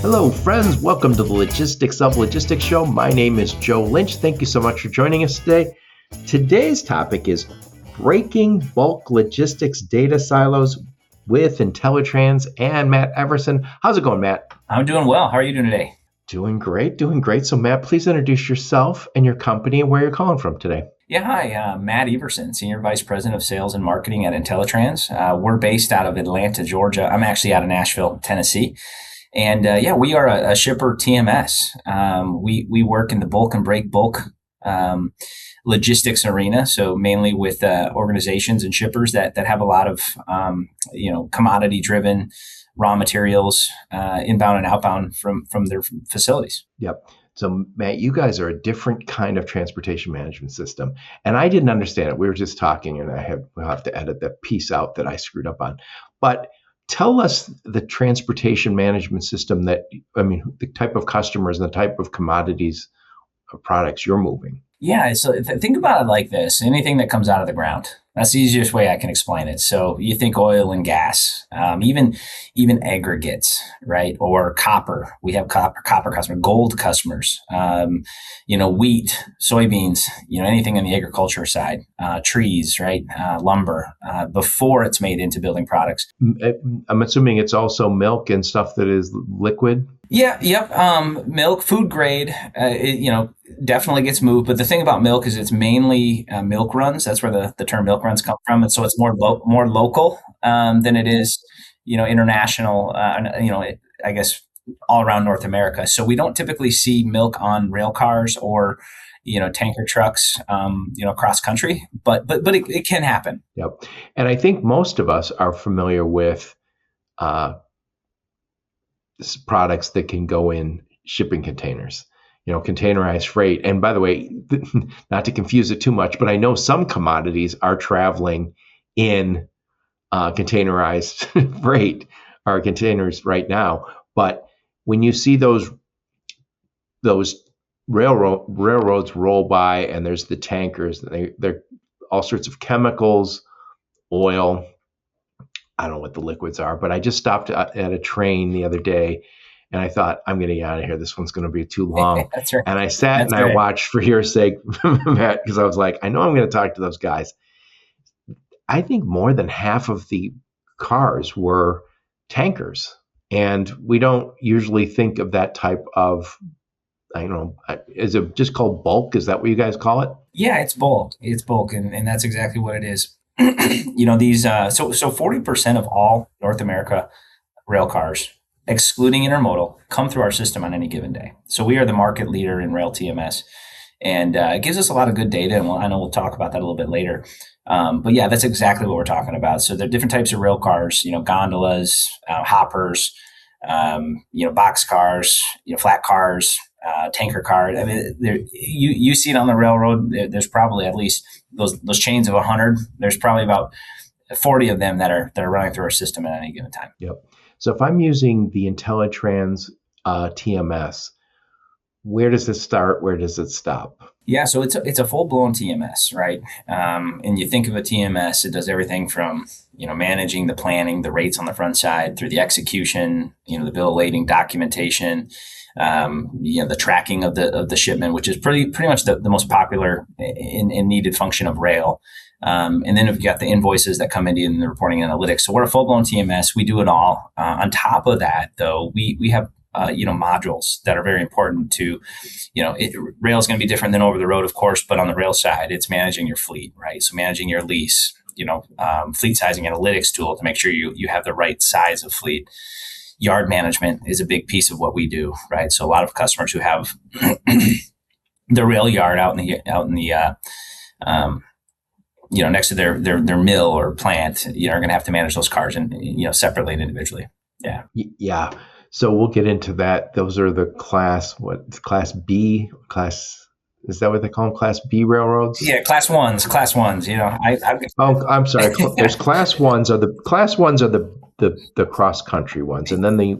Hello, friends. Welcome to the Logistics of Logistics show. My name is Joe Lynch. Thank you so much for joining us today. Today's topic is breaking bulk logistics data silos with IntelliTrans and Matt Everson. How's it going, Matt? I'm doing well. How are you doing today? Doing great, doing great. So, Matt, please introduce yourself and your company and where you're calling from today. Yeah, hi, Matt Everson, Senior Vice President of Sales and Marketing at IntelliTrans. We're based out of Atlanta, Georgia. I'm actually out of Nashville, Tennessee. And we are a shipper TMS. We work in the bulk and break bulk logistics arena. So mainly with organizations and shippers that have a lot of commodity driven raw materials inbound and outbound from their facilities. Yep. So, Matt, you guys are a different kind of transportation management system. And I didn't understand it. We were just talking, and we'll have to edit that piece out that I screwed up on. But tell us the transportation management system the type of customers and the type of commodities or products you're moving. Yeah, so think about it like this. Anything that comes out of the ground. That's the easiest way I can explain it. So you think oil and gas, even aggregates, right? Or copper. We have copper customers, gold customers, wheat, soybeans, anything on the agriculture side, trees, right? Lumber, before it's made into building products. I'm assuming it's also milk and stuff that is liquid. Yeah, yep. Milk, food grade, definitely gets moved. But the thing about milk is it's mainly milk runs. That's where the term milk runs come from. And so it's more local than it is, international, I guess all around North America. So we don't typically see milk on rail cars or, tanker trucks, cross country, but it can happen. Yep. And I think most of us are familiar with products that can go in shipping containers, containerized freight. And by the way, not to confuse it too much, but I know some commodities are traveling in containerized freight or containers right now. But when you see those railroads roll by and there's the tankers, they're all sorts of chemicals, oil. I don't know what the liquids are, but I just stopped at a train the other day and I thought, I'm going to get out of here. This one's going to be too long. That's right. And I sat I watched for your sake, Matt, because I was like, I know I'm going to talk to those guys. I think more than half of the cars were tankers. And we don't usually think of that type of, is it just called bulk? Is that what you guys call it? Yeah, it's bulk. It's bulk. And that's exactly what it is. These so 40% of all North America rail cars, excluding intermodal, come through our system on any given day. So we are the market leader in rail TMS, and it gives us a lot of good data. And I know we'll talk about that a little bit later. But yeah, that's exactly what we're talking about. So there are different types of rail cars, gondolas, hoppers, box cars, flat cars, tanker cars. I mean, you see it on the railroad. There's probably at least those chains of 100. There's probably about 40 of them that are running through our system at any given time. Yep. So if I'm using the IntelliTrans TMS, where does it start? Where does it stop? Yeah, so it's a full blown TMS, right? And you think of a TMS, it does everything from managing the planning, the rates on the front side, through the execution, the bill of lading, documentation, the tracking of the shipment, which is pretty much the most popular and needed function of rail. And then we've got the invoices that come into the reporting analytics. So we're a full blown TMS. We do it all. On top of that, though, we have modules that are very important to, rail is going to be different than over the road, of course, but on the rail side, it's managing your fleet, right? So managing your lease, fleet sizing analytics tool to make sure you have the right size of fleet. Yard management is a big piece of what we do, right? So a lot of customers who have the rail yard out in the next to their mill or plant, are going to have to manage those cars and separately and individually. Yeah. Yeah. So we'll get into that. Those are the class B, is that what they call them? Class B railroads? Yeah, class ones. I'm sorry. There's class ones are the cross country ones, and then the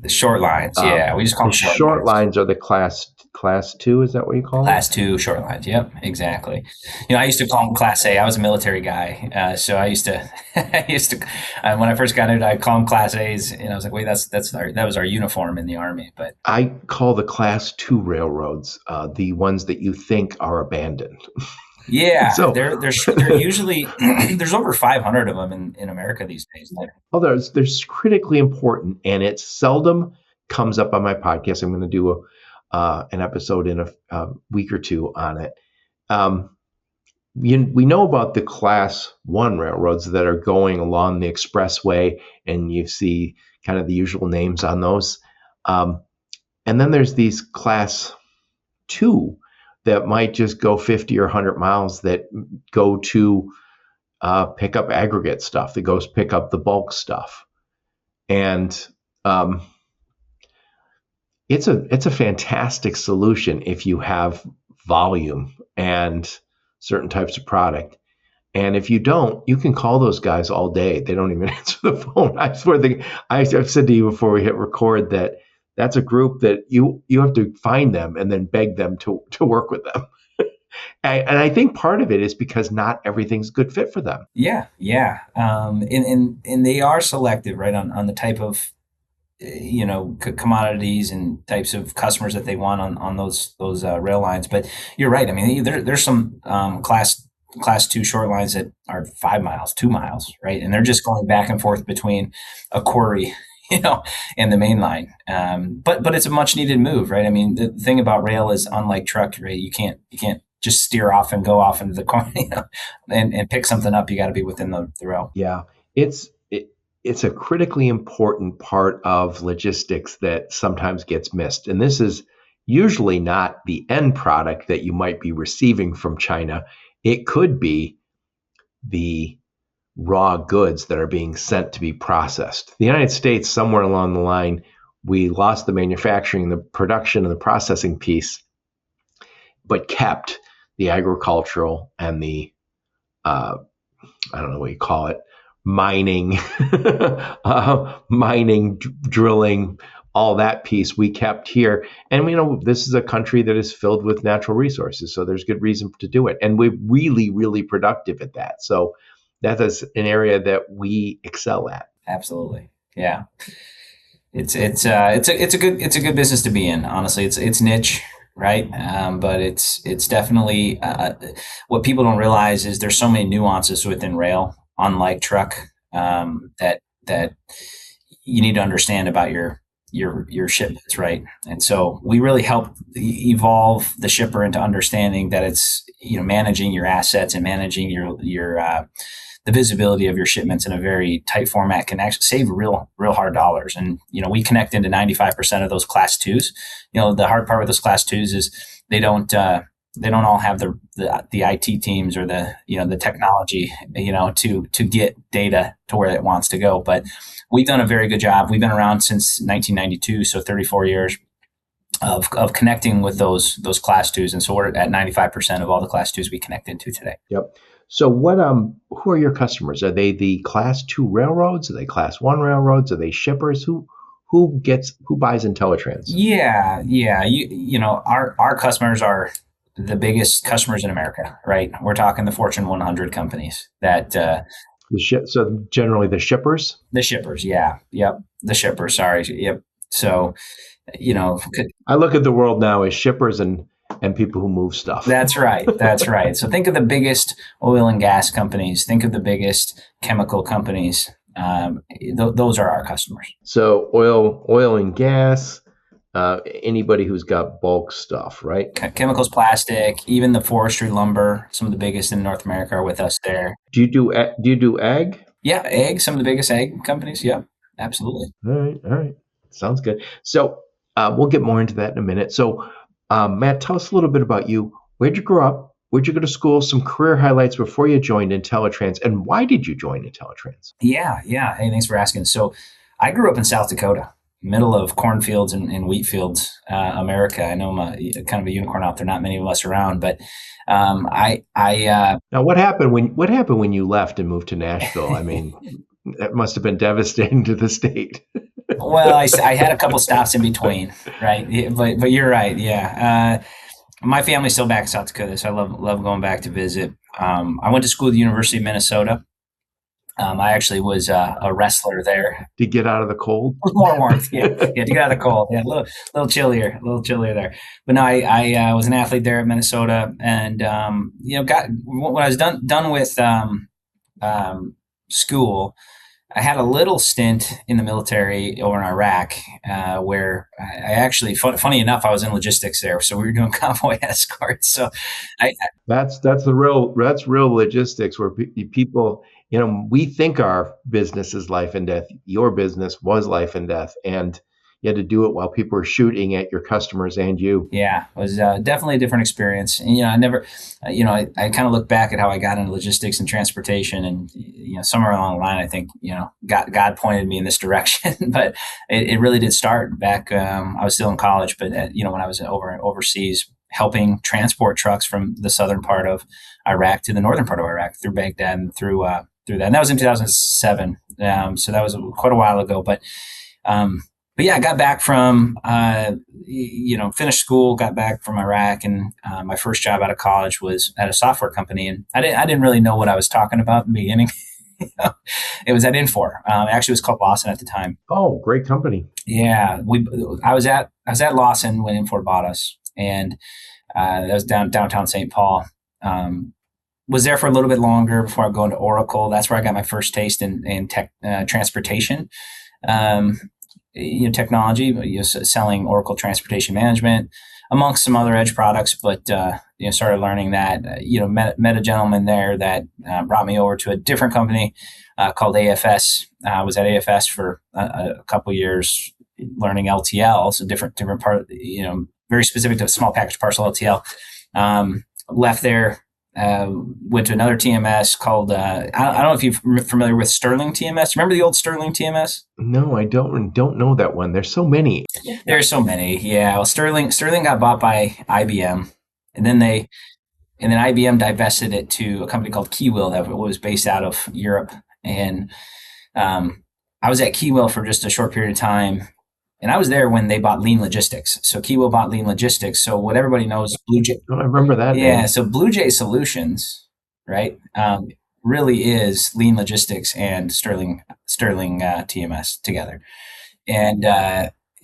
short lines. Yeah, we just call them short lines are the class class 2, is that what you call them? Class 2 short lines. Yep, exactly. I used to call them Class A. I was a military guy, so I used to, when I first got it, I call them Class A's, and I was like, wait, that was our uniform in the Army. But I call the class 2 railroads the ones that you think are abandoned. yeah, So, they're usually there's over 500 of them in America these days. there's critically important, and it seldom comes up on my podcast. I'm going to do an episode in a week or two on it. We know about the class 1 railroads that are going along the expressway, and you see kind of the usual names on those. And then there's these class 2 that might just go 50 or 100 miles that go to pick up aggregate stuff, that goes pick up the bulk stuff. And it's a fantastic solution if you have volume and certain types of product. And if you don't, you can call those guys all day. They don't even answer the phone. I swear, I've said to you before we hit record that that's a group that you have to find them and then beg them to work with them. And I think part of it is because not everything's a good fit for them. Yeah, yeah. And they are selective, right, on the type of commodities and types of customers that they want on those rail lines. But you're right. I mean, there's some class 2 short lines that are 5 miles, 2 miles, right, and they're just going back and forth between a quarry, and the main line. But it's a much needed move, right? I mean, the thing about rail is, unlike truck, right? You can't just steer off and go off into the corner, and pick something up. You got to be within the rail. Yeah, it's a critically important part of logistics that sometimes gets missed. And this is usually not the end product that you might be receiving from China. It could be the raw goods that are being sent to be processed. The United States, somewhere along the line, we lost the manufacturing, the production, and the processing piece, but kept the agricultural and the, I don't know what you call it, mining, drilling, all that piece we kept here. And this is a country that is filled with natural resources, so there's good reason to do it. And we're really, really productive at that. So that is an area that we excel at. Absolutely, yeah. It's a good business to be in. Honestly, it's niche, right? But it's definitely what people don't realize is there's so many nuances within rail, unlike truck, that you need to understand about your shipments, right? And so we really help evolve the shipper into understanding that it's managing your assets and managing your the visibility of your shipments in a very tight format can actually save real hard dollars. And we connect into 95% of those class 2s. The hard part with those class 2s is they don't all have the IT teams or the technology to get data to where it wants to go. But we've done a very good job. We've been around since 1992, so 34 years of connecting with those class 2s, and so we're at 95% of all the class 2s we connect into today. Yep. So who are your customers? Are they the class 2 railroads? Are they class 1 railroads? Are they shippers? Who buys IntelliTrans? Yeah. Our customers are the biggest customers in America, right? We're talking the Fortune 100 companies that. So generally the shippers? The shippers, yeah. Yep. The shippers, sorry. Yep. So, I look at the world now as shippers and people who move stuff. That's right. So think of the biggest oil and gas companies. Think of the biggest chemical companies. Those are our customers. So oil and gas, anybody who's got bulk stuff, right? Chemicals, plastic, even the forestry, lumber. Some of the biggest in North America are with us there. Do you do ag? Yeah, ag. Some of the biggest ag companies. Yeah, absolutely. All right. Sounds good. So we'll get more into that in a minute. So Matt, tell us a little bit about you. Where'd you grow up? Where'd you go to school? Some career highlights before you joined IntelliTrans, and why did you join IntelliTrans? Yeah. Hey, thanks for asking. So I grew up in South Dakota, middle of cornfields and wheat fields, America. I know I'm kind of a unicorn out there. Not many of us around, but now what happened when you left and moved to Nashville? I mean, that must have been devastating to the state. Well, I had a couple stops in between, right? Yeah, but you're right. Yeah. My family's still back in South Dakota, so I love going back to visit. I went to school at the University of Minnesota. I actually was a wrestler there. To get out of the cold. More warmth, yeah, yeah, to get out of the cold, yeah, a little chillier there. But no, I was an athlete there at Minnesota, and got when I was done with school, I had a little stint in the military over in Iraq, where I actually, funny enough, I was in logistics there. So we were doing convoy escorts. So I, That's real logistics where people, we think our business is life and death. Your business was life and death, and you had to do it while people were shooting at your customers and you. yeah, it was definitely a different experience. And, I never, I kind of look back at how I got into logistics and transportation, and, somewhere along the line, I think, God pointed me in this direction, but it really did start back. I was still in college, but, when I was overseas, helping transport trucks from the southern part of Iraq to the northern part of Iraq through Baghdad and through that. And that was in 2007. So that was quite a while ago, but yeah, I got back from, finished school, got back from Iraq, and my first job out of college was at a software company. And I didn't really know what I was talking about in the beginning. It was at Infor. Actually, it was called Lawson at the time. Oh, great company. Yeah, I was at Lawson when Infor bought us, and that was downtown St. Paul. Was there for a little bit longer before I go into Oracle. That's where I got my first taste in tech, transportation. Technology, selling Oracle Transportation Management amongst some other edge products, but started learning that. Met a gentleman there that brought me over to a different company called AFS. I was at AFS for a couple of years, learning LTL, so different part. Very specific to small package parcel LTL. Left there. Went to another TMS called, I don't know if you're familiar with Sterling TMS. Remember the old Sterling TMS? No, I don't know that one. There's so many. There's so many. Yeah. Well, Sterling got bought by IBM, and then IBM divested it to a company called Keywell that was based out of Europe. And I was at Keywell for just a short period of time. And I was there when they bought Lean Logistics. So Keywell bought Lean Logistics. So what everybody knows, Blue Jay. Oh, I remember that. Yeah. Name. So Blue Jay Solutions, right, really is Lean Logistics and Sterling TMS together. And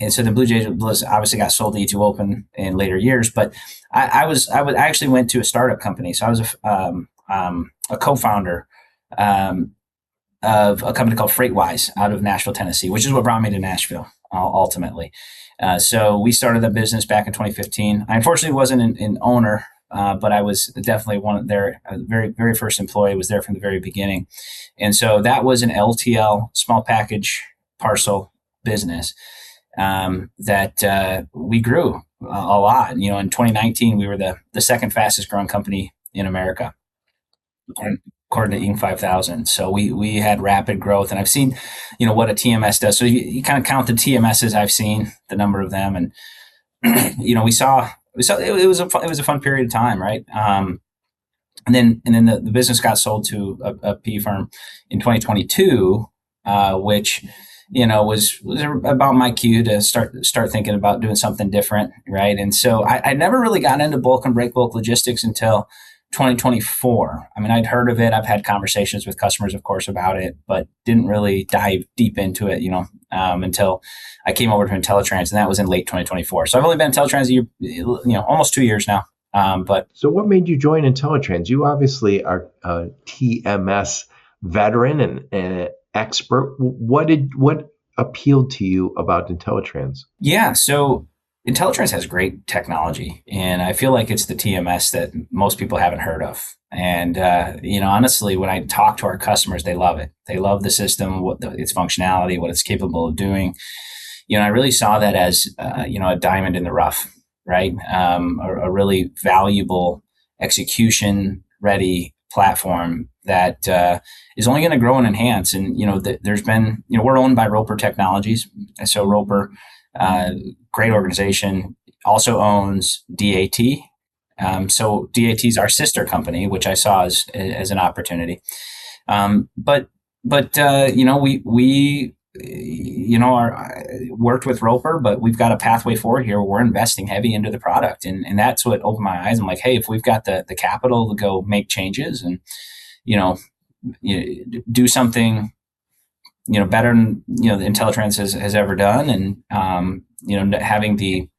so the Blue Jays obviously got sold to E2 Open in later years. But I actually went to a startup company. So I was a co-founder of a company called FreightWise out of Nashville, Tennessee, which is what brought me to Nashville ultimately. So we started the business back in 2015. I unfortunately wasn't an owner, but I was definitely one of their very, very first employee, was there from the very beginning. And so that was an LTL, small package parcel business that we grew a lot. In 2019, we were the second fastest growing company in America, according to Inc. 5000. So we had rapid growth, and I've seen, what a TMS does. So you kind of count the TMSs I've seen, the number of them, and we saw it was a fun period of time, right? And then the business got sold to a PE firm in 2022, which was about my cue to start thinking about doing something different, right? And so I never really got into bulk and break bulk logistics until 2024. I mean, I'd heard of it. I've had conversations with customers, of course, about it, but didn't really dive deep into it, until I came over to IntelliTrans, and that was in late 2024. So I've only been IntelliTrans a year, almost 2 years now. But so what made you join IntelliTrans? You obviously are a TMS veteran and an expert. What appealed to you about IntelliTrans? Yeah. So IntelliTrans has great technology, and I feel like it's the TMS that most people haven't heard of. And, honestly, when I talk to our customers, they love it. They love the system, its functionality, what it's capable of doing. I really saw that as, a diamond in the rough, right? A really valuable execution ready platform that is only going to grow and enhance. And, there's been, we're owned by Roper Technologies. And so Roper, great organization, also owns DAT. So DAT is our sister company, which I saw as an opportunity. But we worked with Roper, but we've got a pathway forward here. We're investing heavy into the product, and that's what opened my eyes. I'm like, hey, if we've got the capital to go make changes and you know, do something better than the IntelliTrans has ever done, and having the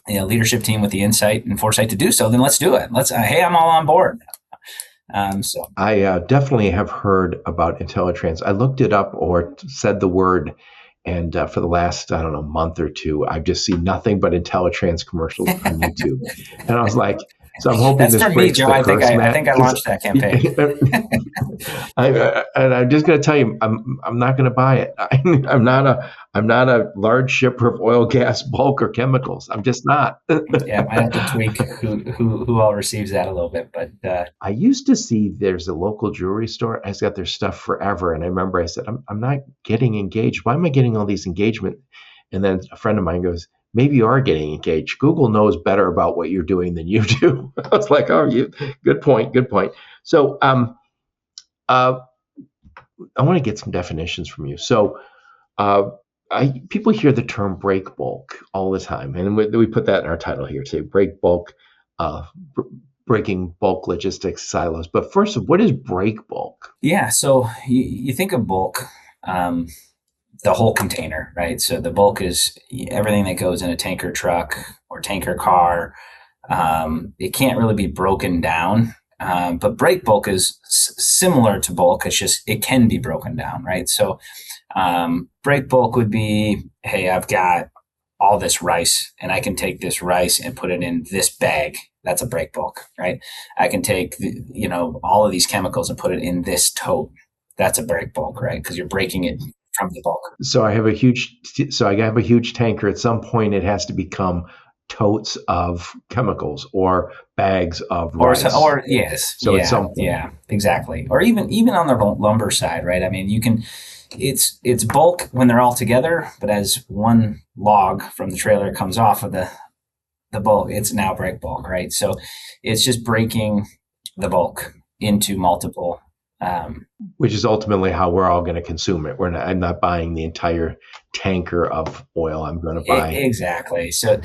leadership team with the insight and foresight to do so, then let's do it. Hey, I'm all on board. So I definitely have heard about IntelliTrans. I looked it up or said the word, and for the last, I don't know, month or two, I've just seen nothing but IntelliTrans commercials on YouTube. And I was like, so I'm hoping that's this for me, breaks Joe. the I think curse, I Matt, think I launched that campaign. and I'm just going to tell you, I'm not going to buy it. I'm not a large shipper of oil, gas, bulk, or chemicals. I'm just not. Yeah, I have to tweak who all receives that a little bit, but I used to see there's a local jewelry store has got their stuff forever, and I remember I said, I'm not getting engaged. Why am I getting all these engagement? And then a friend of mine goes, maybe you are getting engaged. Google knows better about what you're doing than you do. I was like, oh, good point, good point. So, I want to get some definitions from you. So, uh, people hear the term break bulk all the time, and we put that in our title here today: break bulk, uh, br- breaking bulk logistics silos. But first, what is break bulk? yeah. So you think of bulk, the whole container, right? So the bulk is everything that goes in a tanker truck or tanker car. It can't really be broken down. But break bulk is similar to bulk. It's just, it can be broken down, right? So break bulk would be, hey, I've got all this rice and I can take this rice and put it in this bag. That's a break bulk, right? I can take, all of these chemicals and put it in this tote. That's a break bulk, right? Because you're breaking it from the bulk. So I have a huge tanker. At some point, it has to become totes of chemicals or bags of rice. Or yes, So yeah, at some point, yeah, exactly. Or even on the lumber side, right? I mean, you can. It's bulk when they're all together, but as one log from the trailer comes off of the bulk, it's now break bulk, right? So it's just breaking the bulk into multiple. which is ultimately how we're all going to consume it. I'm not buying the entire tanker of oil. I'm going to buy exactly. So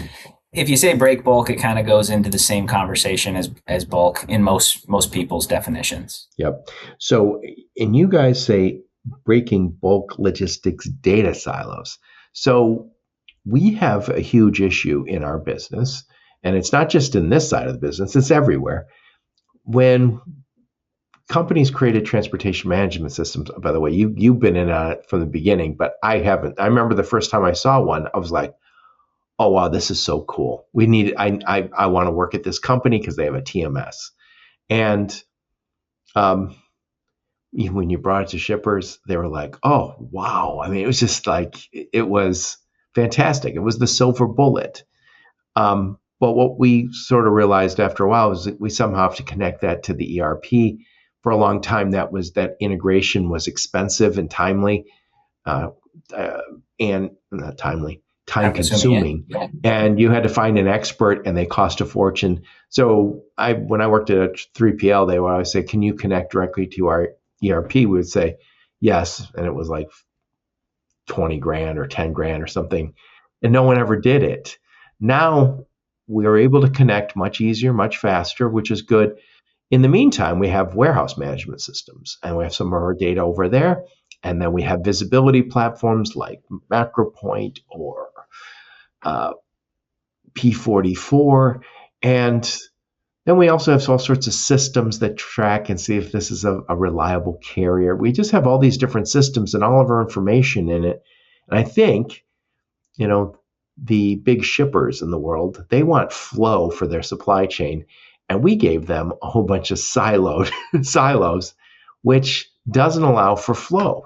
if you say break bulk, it kind of goes into the same conversation as bulk in most people's definitions. Yep. So, and you guys say breaking bulk logistics data silos. So we have a huge issue in our business, and it's not just in this side of the business, it's everywhere. When companies created transportation management systems, by the way, you've been in on it from the beginning, but I haven't. I remember the first time I saw one, I was like, oh wow, this is so cool. I want to work at this company because they have a TMS. And when you brought it to shippers, they were like, oh wow. I mean, it was just like, it was fantastic. It was the silver bullet. But what we sort of realized after a while was that we somehow have to connect that to the ERP. For a long time, that integration was expensive and timely, and not timely, time consuming, yeah. And you had to find an expert, and they cost a fortune. So when I worked at a 3PL, they would always say, "Can you connect directly to our ERP?" We would say, "Yes," and it was like 20 grand or 10 grand or something, and no one ever did it. Now we are able to connect much easier, much faster, which is good. In the meantime, we have warehouse management systems, and we have some of our data over there. And then we have visibility platforms like MacroPoint or P44. And then we also have all sorts of systems that track and see if this is a reliable carrier. We just have all these different systems and all of our information in it. And I think, the big shippers in the world, they want flow for their supply chain. And we gave them a whole bunch of silos, which doesn't allow for flow.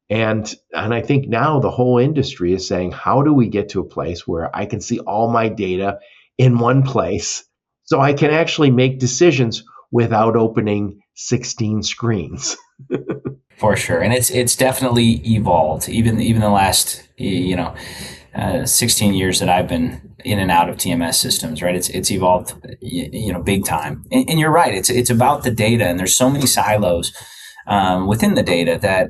And I think now the whole industry is saying, how do we get to a place where I can see all my data in one place so I can actually make decisions without opening 16 screens? For sure, and it's definitely evolved. Even the last 16 years that I've been in and out of TMS systems, right? It's evolved, big time. And you're right. It's about the data, and there's so many silos within the data that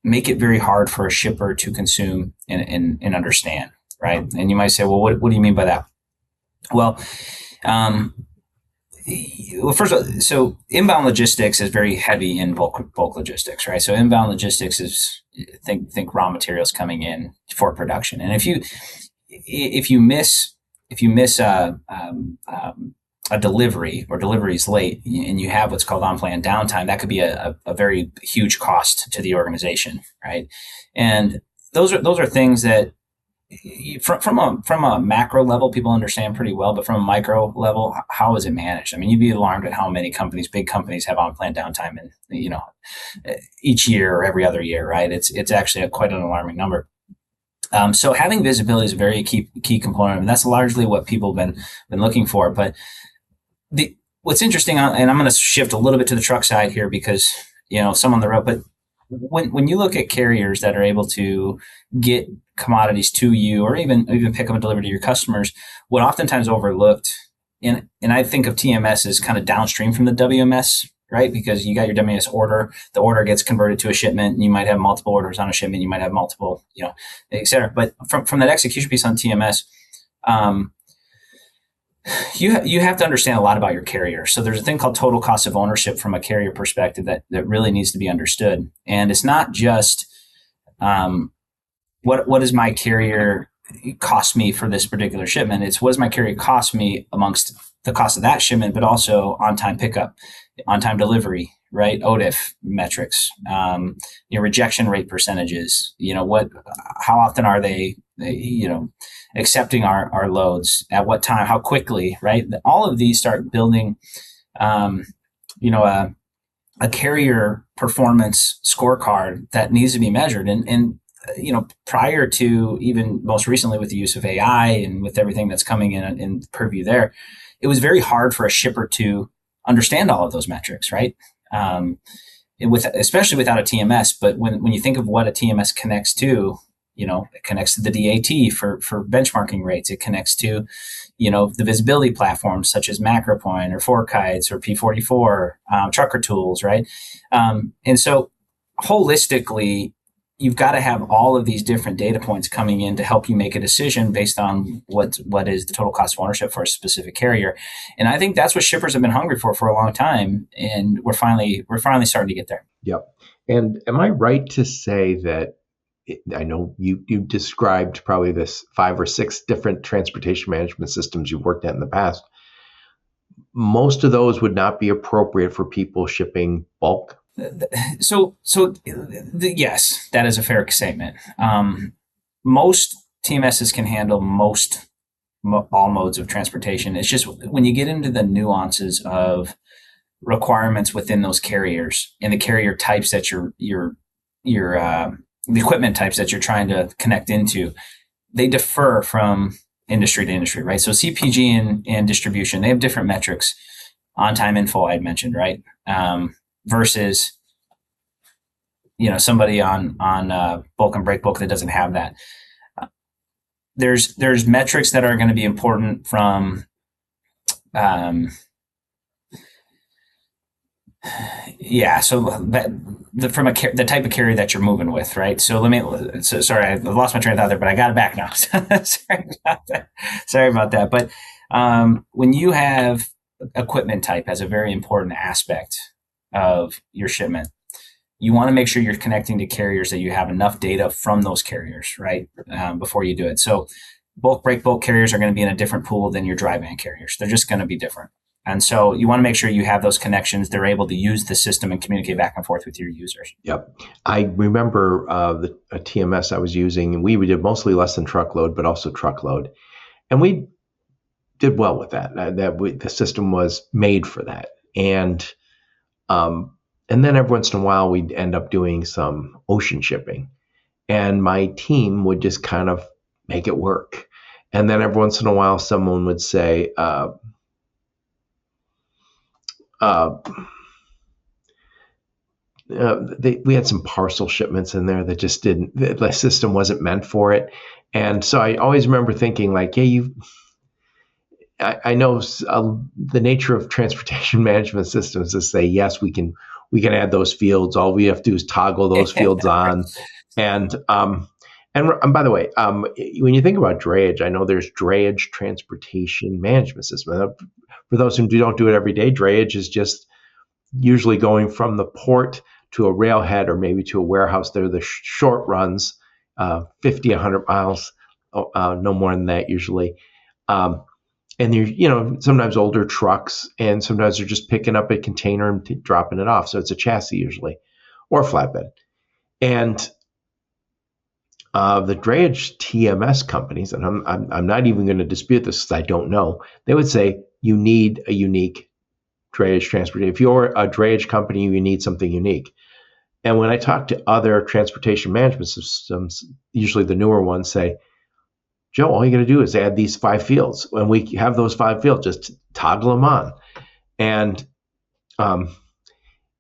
make it very hard for a shipper to consume and understand, right? And you might say, well, what do you mean by that? Well, um, first of all, so inbound logistics is very heavy in bulk logistics, right? So inbound logistics is think raw materials coming in for production, and if you miss a delivery or delivery is late and you have what's called unplanned downtime, that could be a very huge cost to the organization, right? And those are things that from a macro level, people understand pretty well, but from a micro level, how is it managed? I mean, you'd be alarmed at how many big companies have unplanned downtime, and each year or every other year, right? It's actually quite an alarming number. So having visibility is a very key component, and that's largely what people have been looking for. But what's interesting, and I'm going to shift a little bit to the truck side here because some on the road, but when you look at carriers that are able to get commodities to you or even pick up and deliver to your customers, what oftentimes overlooked, and I think of TMS as kind of downstream from the WMS, right? Because you got your WMS order, the order gets converted to a shipment, and you might have multiple orders on a shipment, you might have multiple, et cetera. But from that execution piece on TMS, you have to understand a lot about your carrier. So there's a thing called total cost of ownership from a carrier perspective that really needs to be understood. And it's not just what does my carrier cost me for this particular shipment? It's what does my carrier cost me amongst the cost of that shipment, but also on-time pickup, on-time delivery, right? OTIF metrics, your rejection rate percentages, how often are they accepting our loads, at what time, how quickly, right? All of these start building, a carrier performance scorecard that needs to be measured. And prior to even most recently with the use of AI and with everything that's coming in purview there, it was very hard for a shipper to understand all of those metrics, right? Especially without a TMS. But when you think of what a TMS connects to, it connects to the DAT for benchmarking rates. It connects to, the visibility platforms such as MacroPoint or ForeKites or P44, Trucker Tools, right? And so holistically, you've got to have all of these different data points coming in to help you make a decision based on what is the total cost of ownership for a specific carrier. And I think that's what shippers have been hungry for a long time, and we're finally starting to get there. Yep. And am I right to say that I know you described probably this 5 or 6 different transportation management systems you've worked at in the past. Most of those would not be appropriate for people shipping bulk? So yes, that is a fair statement. Most TMSs can handle all modes of transportation. It's just when you get into the nuances of requirements within those carriers and the carrier types that the equipment types that you're trying to connect into, they differ from industry to industry, right? So CPG and distribution, they have different metrics. On-time info I mentioned, right? Versus, somebody on bulk and break bulk that doesn't have that. There's metrics that are going to be important from, so from the type of carrier that you're moving with, right? So sorry, I lost my train of thought there, but I got it back now. Sorry about that. But when you have equipment type as a very important aspect of your shipment, you want to make sure you're connecting to carriers that you have enough data from those carriers, right? Before you do it. So bulk break bulk carriers are going to be in a different pool than your dry van carriers. They're just going to be different. And so you want to make sure you have those connections. They're able to use the system and communicate back and forth with your users. Yep. I remember a TMS I was using, and we did mostly less than truckload, but also truckload. And we did well with that. The system was made for that. And then every once in a while, we'd end up doing some ocean shipping. And my team would just kind of make it work. And then every once in a while, someone would say, we had some parcel shipments in there that just the system wasn't meant for it. And so I always remember thinking like, yeah, I know the nature of transportation management systems is say, yes, we can we can add those fields. All we have to do is toggle those fields on. And by the way, when you think about drayage, I know there's drayage transportation management system. For those who don't do it every day, drayage is just usually going from the port to a railhead or maybe to a warehouse. They're the short runs, 50, 100 miles, no more than that usually. And they're, sometimes older trucks, and sometimes they're just picking up a container and dropping it off. So it's a chassis usually, or a flatbed. And the drayage TMS companies, and I'm not even going to dispute this because I don't know, they would say you need a unique drayage transportation. If you're a drayage company, you need something unique. And when I talk to other transportation management systems, usually the newer ones say, Joe, all you got to do is add these 5 fields. When we have those 5 fields, just toggle them on. And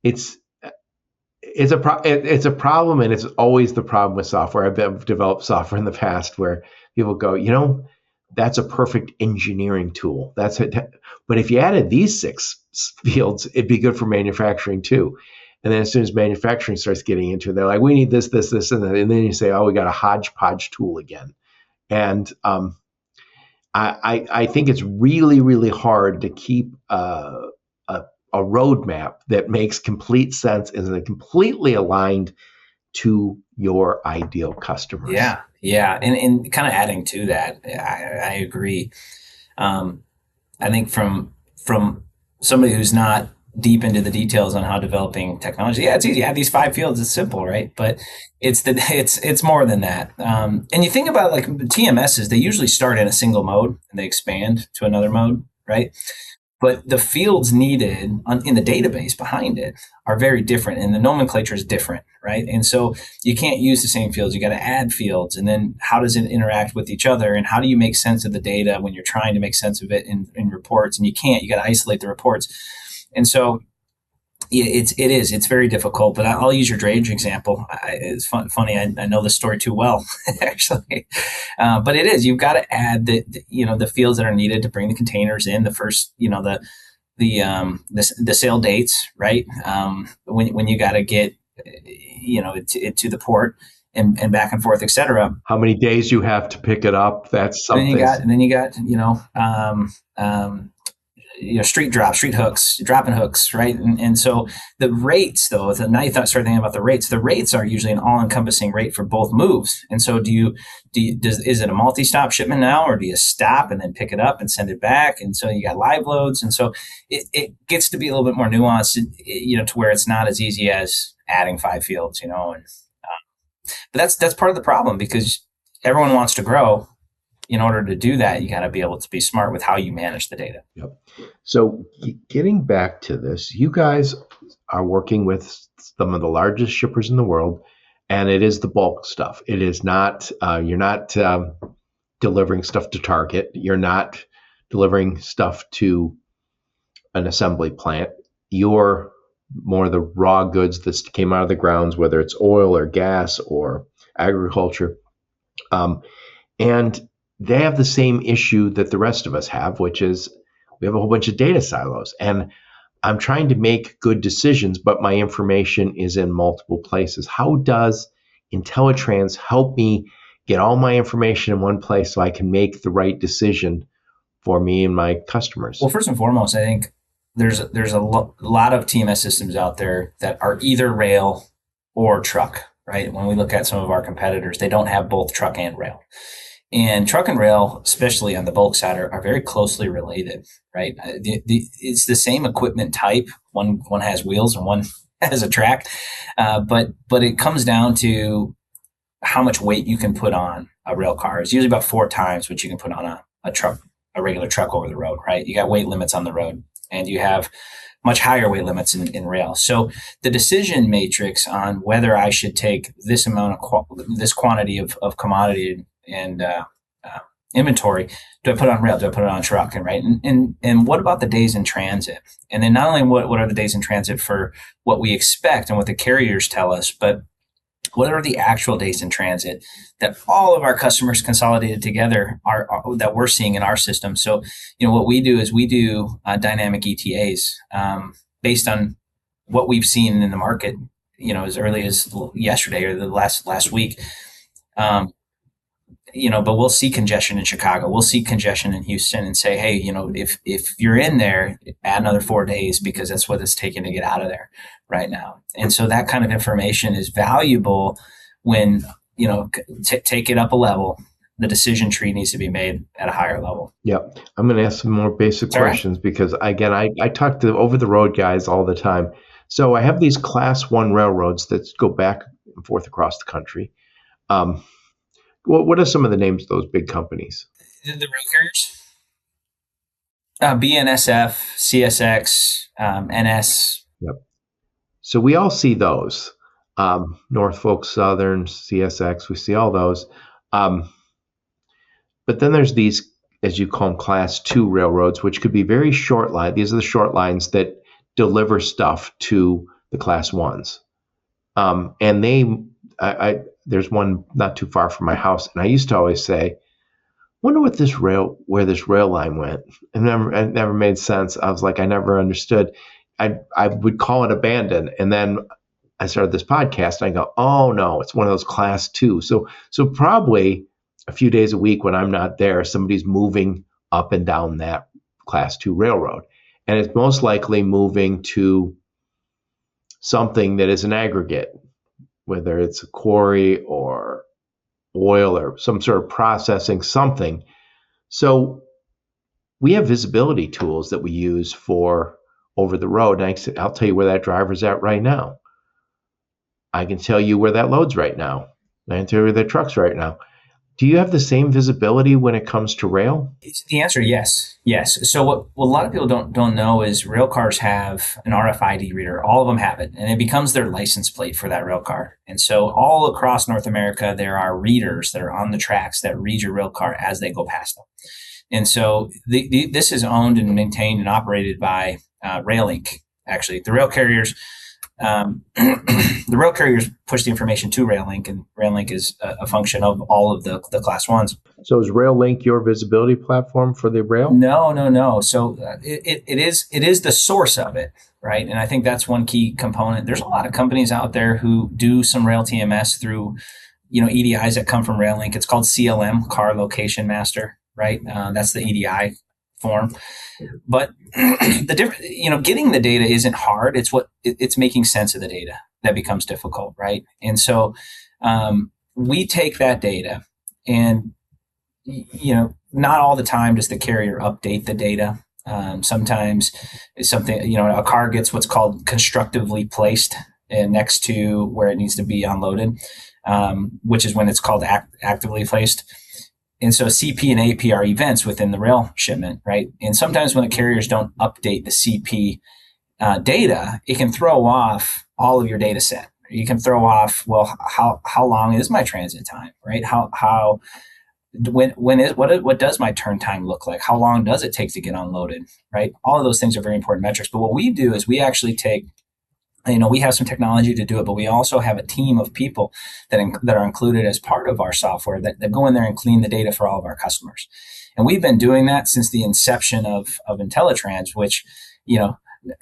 it's a problem, and it's always the problem with software. I've developed software in the past where people go, that's a perfect engineering tool. That's it. But if you added these 6 fields, it'd be good for manufacturing too. And then as soon as manufacturing starts getting into it, they're like, we need this, this, this, and that. And then you say, oh, we got a hodgepodge tool again. And I think it's really, really hard to keep a roadmap that makes complete sense and is completely aligned to your ideal customers. Yeah. And kind of adding to that, I agree. I think from somebody who's not deep into the details on how developing technology, it's easy. Add these 5 fields. It's simple, right? But it's more than that. And you think about like TMSs, they usually start in a single mode and they expand to another mode, right? But the fields needed in the database behind it are very different, and the nomenclature is different, right? And so you can't use the same fields. You got to add fields, and then how does it interact with each other? And how do you make sense of the data when you're trying to make sense of it in reports? And you can't. You got to isolate the reports. And so it's very difficult. But I'll use your drayage example. It's funny. I know the story too well, actually. But it is. You've got to add the fields that are needed to bring the containers in. The first, the sale dates, right? When you got to get it to the port and back and forth, et cetera. How many days you have to pick it up? That's something. Then you got street hooks, dropping hooks, right? And so the rates, though, now you start thinking about the rates. The rates are usually an all-encompassing rate for both moves. And so is it a multi-stop shipment now, or do you stop and then pick it up and send it back? And so you got live loads. And so it gets to be a little bit more nuanced, to where it's not as easy as adding 5 fields, but that's part of the problem, because everyone wants to grow. In order to do that, you got to be able to be smart with how you manage the data. Yep. So getting back to this, you guys are working with some of the largest shippers in the world, and it is the bulk stuff. It is not, you're not delivering stuff to Target. You're not delivering stuff to an assembly plant. You're more the raw goods that came out of the grounds, whether it's oil or gas or agriculture. And they have the same issue that the rest of us have, which is we have a whole bunch of data silos. And I'm trying to make good decisions, but my information is in multiple places. How does IntelliTrans help me get all my information in one place so I can make the right decision for me and my customers? Well, first and foremost, I think there's a lot of TMS systems out there that are either rail or truck, right? When we look at some of our competitors, they don't have both truck and rail. And truck and rail, especially on the bulk side, are very closely related, right? It's the same equipment type. One has wheels and one has a track, but it comes down to how much weight you can put on a rail car. It's usually about 4 times what you can put on a truck, a regular truck over the road, right? You got weight limits on the road, and you have much higher weight limits in rail. So the decision matrix on whether I should take this amount of this quantity of commodity and inventory, do I put it on rail? Do I put it on truck? And right. And what about the days in transit? And then not only what are the days in transit for what we expect and what the carriers tell us, but what are the actual days in transit that all of our customers consolidated together are that we're seeing in our system? So, what we do is we do dynamic ETAs based on what we've seen in the market, as early as yesterday or the last week. Um, but we'll see congestion in Chicago. We'll see congestion in Houston and say, hey, if you're in there, add another 4 days because that's what it's taking to get out of there right now. And so that kind of information is valuable when, take it up a level. The decision tree needs to be made at a higher level. Yep. I'm going to ask some more basic questions because, again, I talk to over-the-road guys all the time. So I have these Class 1 railroads that go back and forth across the country. What are some of the names of those big companies? The rail carriers? BNSF, CSX, NS. Yep. So we all see those. Norfolk Southern, CSX, we see all those. But then there's these, as you call them, Class 2 railroads, which could be very short line. These are the short lines that deliver stuff to the Class 1s. And there's one not too far from my house, and I used to always say, wonder where this rail line went. And it never made sense. I was like, I never understood. I would call it abandoned, and then I started this podcast, and I go, oh no, it's one of those Class 2. So probably a few days a week when I'm not there, somebody's moving up and down that Class 2 railroad, and it's most likely moving to something that is an aggregate, whether it's a quarry or oil or some sort of processing something. So we have visibility tools that we use for over the road. And I'll tell you where that driver's at right now. I can tell you where that load's right now. I can tell you where that truck's right now. Do you have the same visibility when it comes to rail? The answer, yes. So what a lot of people don't know is rail cars have an RFID reader. All of them have it, and it becomes their license plate for that rail car. And so all across North America, there are readers that are on the tracks that read your rail car as they go past them. And so this is owned and maintained and operated by RailLink. Actually, the rail carriers. The rail carriers push the information to RailLink, and RailLink is a function of all of the Class 1s. So is RailLink your visibility platform for the rail? No. So it is the source of it, right? And I think that's one key component. There's a lot of companies out there who do some rail TMS through, EDIs that come from RailLink. It's called CLM, Car Location Master, right? That's the EDI form. But the different, getting the data isn't hard. It's making sense of the data that becomes difficult, right? And so we take that data, and not all the time does the carrier update the data. Sometimes it's something, a car gets what's called constructively placed next to where it needs to be unloaded, which is when it's called actively placed. And so CP and AP are events within the rail shipment, right? And sometimes when the carriers don't update the CP data, it can throw off all of your data set. You can throw off, well, how long is my transit time, right? What does my turn time look like? How long does it take to get unloaded, right? All of those things are very important metrics. But what we do is we actually take, we have some technology to do it, but we also have a team of people that are included as part of our software that go in there and clean the data for all of our customers. And we've been doing that since the inception of IntelliTrans, which,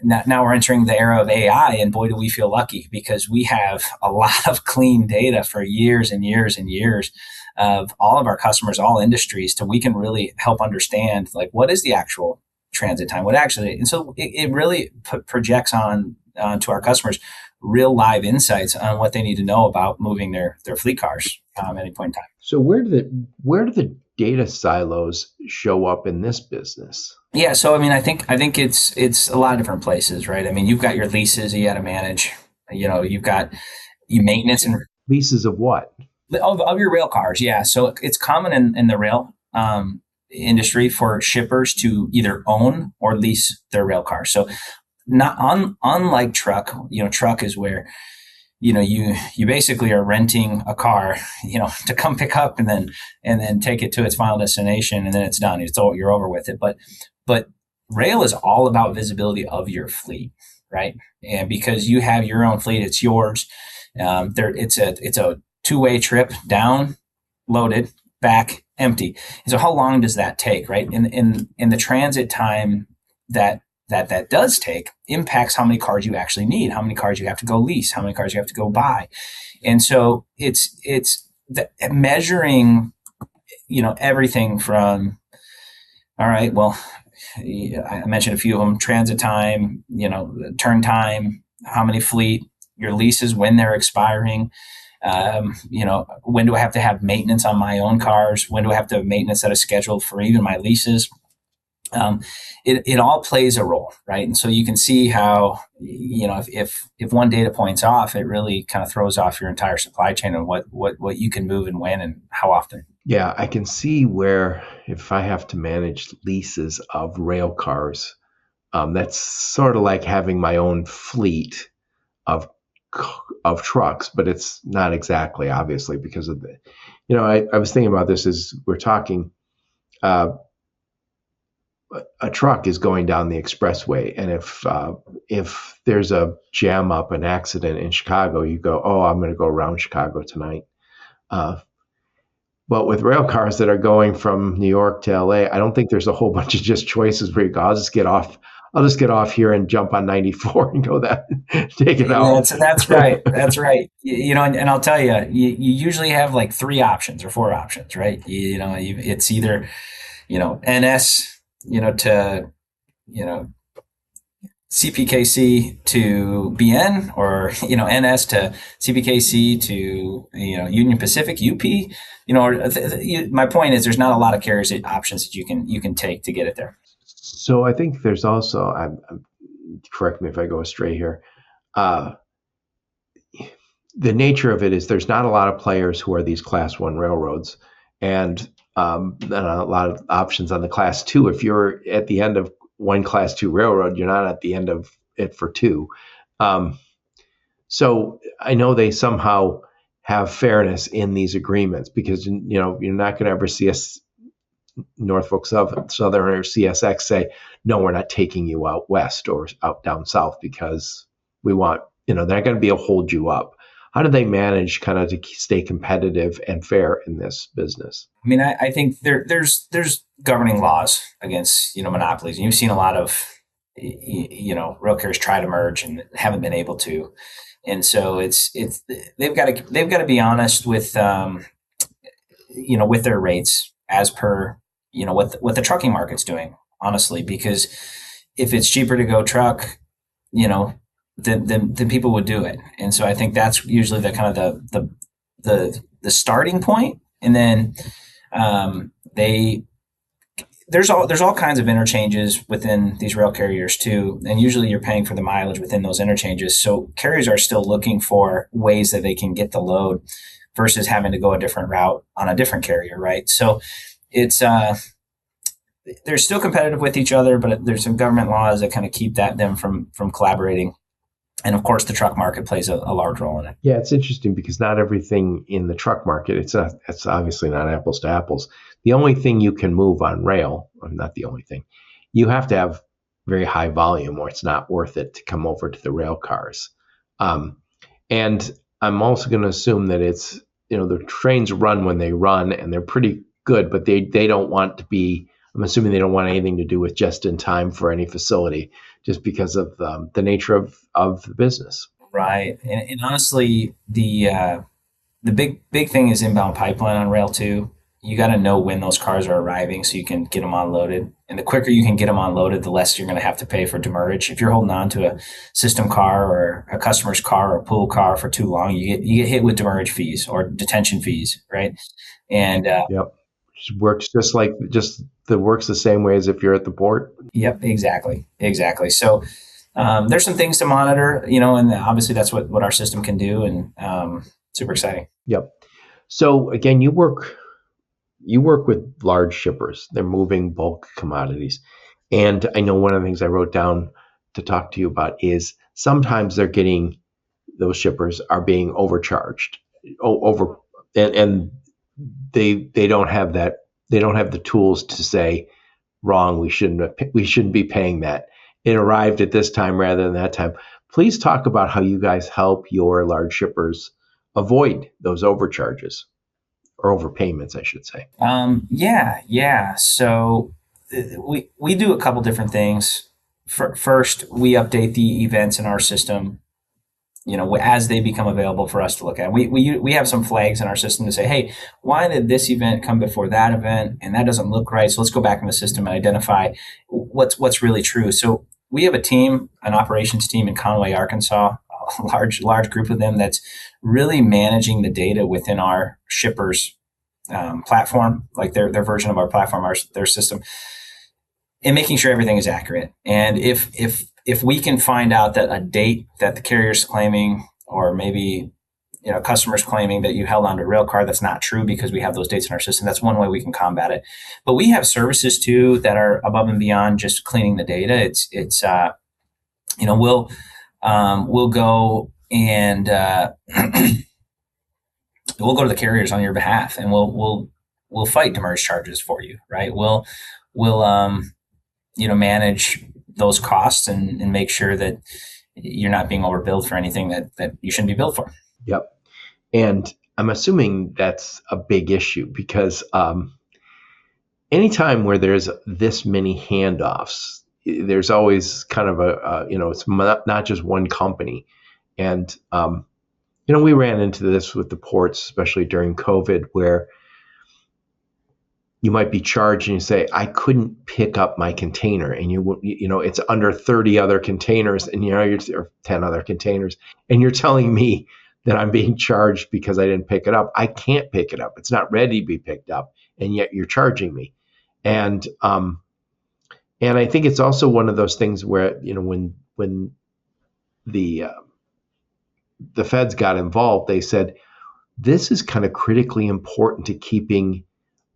now we're entering the era of AI, and boy, do we feel lucky because we have a lot of clean data for years and years and years of all of our customers, all industries, so we can really help understand what is the actual transit time, and so it really projects on to our customers real live insights on what they need to know about moving their fleet cars at any point in time. So where do the data silos show up in this business? Yeah, so I think it's a lot of different places, right? You've got your leases that you got to manage. You've got your maintenance and leases of what? Of your rail cars, yeah. So it's common in the rail industry for shippers to either own or lease their rail cars. So not unlike truck, truck is where you basically are renting a car, to come pick up and then take it to its final destination, and then it's done. You're over with it. But rail is all about visibility of your fleet, right? And because you have your own fleet, it's yours. It's a two-way trip, down, loaded, back, empty. And so how long does that take, right? In the transit time that that does take impacts how many cars you actually need, how many cars you have to go lease, how many cars you have to go buy. And so it's measuring, everything from, all right, well, I mentioned a few of them: transit time, turn time, how many fleet, your leases, when they're expiring. When do I have to have maintenance on my own cars? When do I have to have maintenance that is scheduled for even my leases? It all plays a role, right? And so you can see how, if one data point's off, it really kind of throws off your entire supply chain and what you can move and when and how often. Yeah, I can see where if I have to manage leases of rail cars, that's sort of like having my own fleet of of trucks, but it's not exactly, obviously, because of the, I was thinking about this as we're talking. A truck is going down the expressway, and if there's a jam up, an accident in Chicago, you go, oh, I'm going to go around Chicago tonight. But with rail cars that are going from New York to LA, I don't think there's a whole bunch of just choices where you go, I'll just get off here and jump on 94 and go that, take it out. That's right. That's right. And I'll tell you, you usually have like 3 options or 4 options, right? It's either, NS, to, CPKC to BN, or NS to CPKC to Union Pacific, UP. My point is, there's not a lot of carriers options that you can take to get it there. So I think there's also, correct me if I go astray here, the nature of it is there's not a lot of players who are these Class 1 railroads, and a lot of options on the Class 2. If you're at the end of one Class 2 railroad, you're not at the end of it for 2. So I know they somehow have fairness in these agreements, because you're not going to ever see us, Norfolk Southern or CSX, say, no, we're not taking you out west or out down south because we want, they're not going to be able to hold you up. How do they manage kind of to stay competitive and fair in this business? I mean, I think there's governing laws against, monopolies. And you've seen a lot of, rail carriers try to merge and haven't been able to. And so they've got to be honest with, with their rates as per, what the trucking market's doing, honestly, because if it's cheaper to go truck, then people would do it. And so I think that's usually the kind of the starting point. And then there's all kinds of interchanges within these rail carriers too, and usually you're paying for the mileage within those interchanges. So carriers are still looking for ways that they can get the load versus having to go a different route on a different carrier, right? So it's they're still competitive with each other, but there's some government laws that kind of keep them from collaborating. And of course, the truck market plays a large role in it. Yeah, it's interesting because not everything in the truck market, it's obviously not apples to apples. The only thing you can move on rail, or not the only thing, you have to have very high volume or it's not worth it to come over to the rail cars. And I'm also going to assume that it's, the trains run when they run and they're pretty good, but they don't want to be, I'm assuming they don't want anything to do with just in time for any facility, just because of the nature of the business. Right. And honestly, the big thing is inbound pipeline on rail too. You got to know when those cars are arriving so you can get them unloaded. And the quicker you can get them unloaded, the less you're going to have to pay for demurrage. If you're holding on to a system car or a customer's car or a pool car for too long, you get hit with demurrage fees or detention fees, right? And yep, works works the same way as if you're at the port. Yep, exactly. So there's some things to monitor, and obviously that's what our system can do, and super exciting. Yep. So again, you work with large shippers. They're moving bulk commodities. And I know one of the things I wrote down to talk to you about is sometimes those shippers are being overcharged, and they don't have that. They don't have the tools to say, wrong, we shouldn't be paying that. It arrived at this time rather than that time. Please talk about how you guys help your large shippers avoid those overcharges or overpayments, I should say. Yeah. So we do a couple different things. First, we update the events in our system, as they become available for us to look at. We have some flags in our system to say, hey, why did this event come before that event? And that doesn't look right. So let's go back in the system and identify what's really true. So we have an operations team in Conway, Arkansas, a large group of them that's really managing the data within our shippers platform, like their version of our platform, their system, and making sure everything is accurate. And if we can find out that a date that the carrier's claiming, or maybe customers claiming that you held onto a rail car, that's not true because we have those dates in our system. That's one way we can combat it. But we have services too that are above and beyond just cleaning the data. It's we'll go and we'll go to the carriers on your behalf, and we'll fight demurrage charges for you, right? We'll manage those costs and make sure that you're not being overbilled for anything that you shouldn't be billed for. Yep. And I'm assuming that's a big issue because anytime where there's this many handoffs, there's always kind of it's not just one company. And, we ran into this with the ports, especially during COVID, where you might be charged and you say, I couldn't pick up my container, and it's under 30 other containers, and or 10 other containers, and you're telling me that I'm being charged because I didn't pick it up. I can't pick it up. It's not ready to be picked up, and yet you're charging me. And I think it's also one of those things where when the feds got involved, they said this is kind of critically important to keeping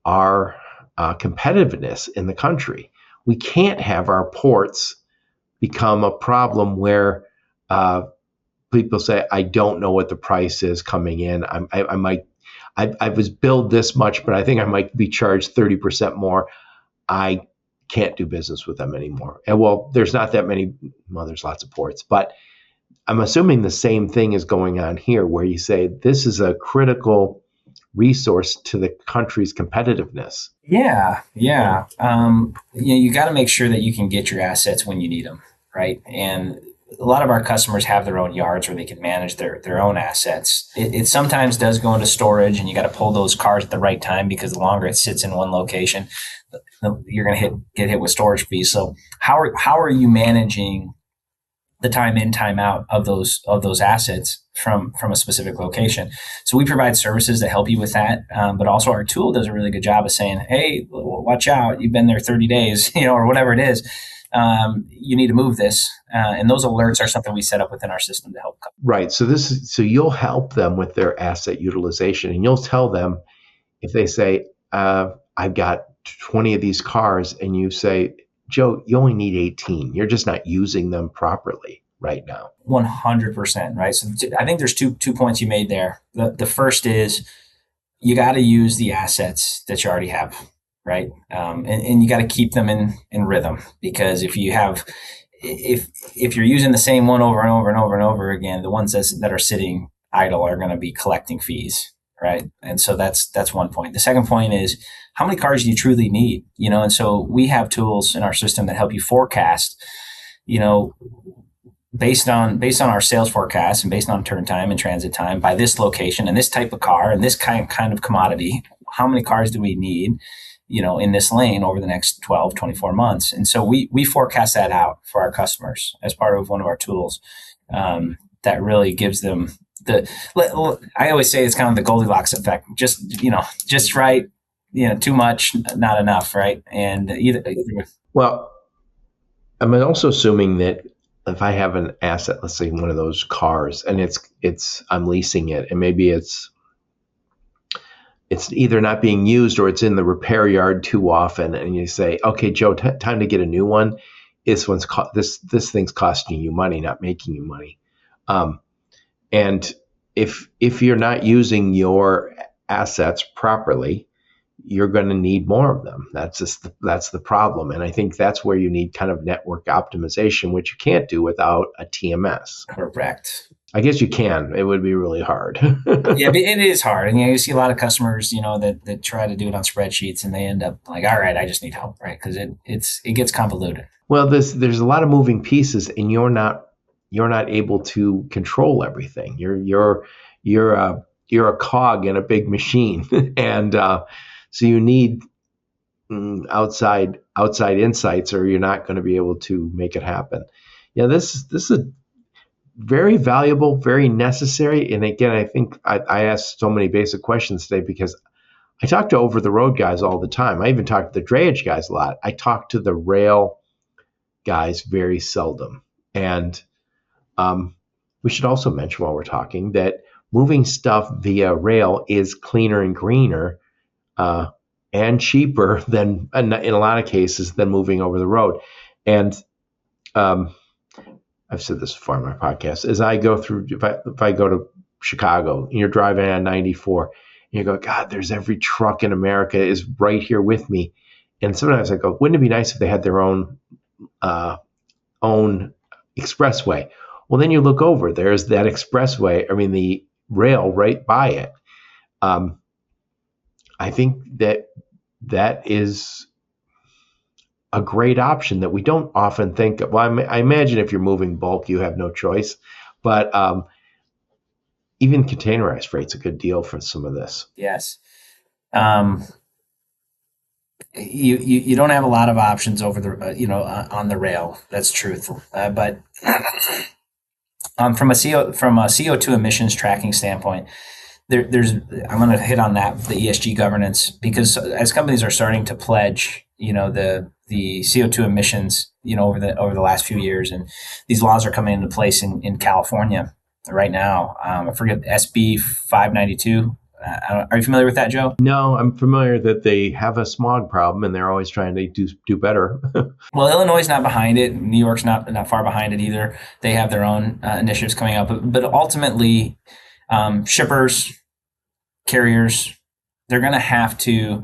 our competitiveness in the country. We can't have our ports become a problem where people say, I don't know what the price is coming in. I was billed this much, but I think I might be charged 30% more. I can't do business with them anymore. And there's not that many, there's lots of ports, but I'm assuming the same thing is going on here, where you say this is a critical resource to the country's competitiveness. Yeah. You got to make sure that you can get your assets when you need them, right? And a lot of our customers have their own yards where they can manage their own assets. It sometimes does go into storage, and you got to pull those cars at the right time, because the longer it sits in one location, you're going to get hit with storage fees. So how are you managing the time in, time out of those assets from a specific location? So we provide services that help you with that, but also our tool does a really good job of saying, hey, watch out, you've been there 30 days, or whatever it is. You need to move this, and those alerts are something we set up within our system to help. Right. So you'll help them with their asset utilization, and you'll tell them if they say, I've got 20 of these cars, and you say, Joe, you only need 18. You're just not using them properly right now. 100%. Right. So I think there's two points you made there. The first is you got to use the assets that you already have. Right. And you got to keep them in rhythm, because if you're using the same one over and over and over and over again, the ones that are sitting idle are going to be collecting fees. Right. And so that's one point. The second point is, how many cars do you truly need? And so we have tools in our system that help you forecast, based on our sales forecast and based on turn time and transit time by this location and this type of car and this kind of commodity, how many cars do we need, in this lane over the next 12, 24 months? And so we forecast that out for our customers as part of one of our tools that really gives them I always say it's kind of the Goldilocks effect, just right, too much, not enough, right? And either. Well, I'm also assuming that if I have an asset, let's say one of those cars, and I'm leasing it, and maybe it's either not being used or it's in the repair yard too often, and you say, okay, Joe, time to get a new one. This thing's costing you money, not making you money. And if you're not using your assets properly, you're going to need more of them. That's the problem. And I think that's where you need kind of network optimization, which you can't do without a TMS. Correct. I guess you can. It would be really hard. Yeah, but it is hard, and you see a lot of customers, that try to do it on spreadsheets, and they end up like, all right, I just need help, right? Because it gets convoluted. Well, there's a lot of moving pieces, and you're not able to control everything. You're a cog in a big machine, and so you need outside insights, or you're not going to be able to make it happen. Yeah, this is a very valuable, very necessary. And again, I think I asked so many basic questions today because I talk to over the road guys all the time. I even talk to the drayage guys a lot. I talk to the rail guys very seldom. And we should also mention while we're talking that moving stuff via rail is cleaner and greener and cheaper than, in a lot of cases, than moving over the road. And I've said this before on my podcast, as I go through, if I go to Chicago and you're driving on 94 and you go, God, there's every truck in America is right here with me. And sometimes I go, wouldn't it be nice if they had their own expressway? Well, then you look over, there's that expressway, the rail right by it. I think that is a great option that we don't often think of. Well, I imagine if you're moving bulk, you have no choice. But even containerized freight's a good deal for some of this. Yes. You don't have a lot of options over the on the rail. That's truthful. But from a CO2 emissions tracking standpoint, I'm going to hit on that, the ESG governance, because as companies are starting to pledge, the CO2 emissions, over the last few years, and these laws are coming into place in California right now. I forget, SB 592. Are you familiar with that, Joe? No, I'm familiar that they have a smog problem and they're always trying to do better. Well, Illinois is not behind it. New York's not far behind it either. They have their own initiatives coming up, but ultimately, shippers, carriers, they're going to have to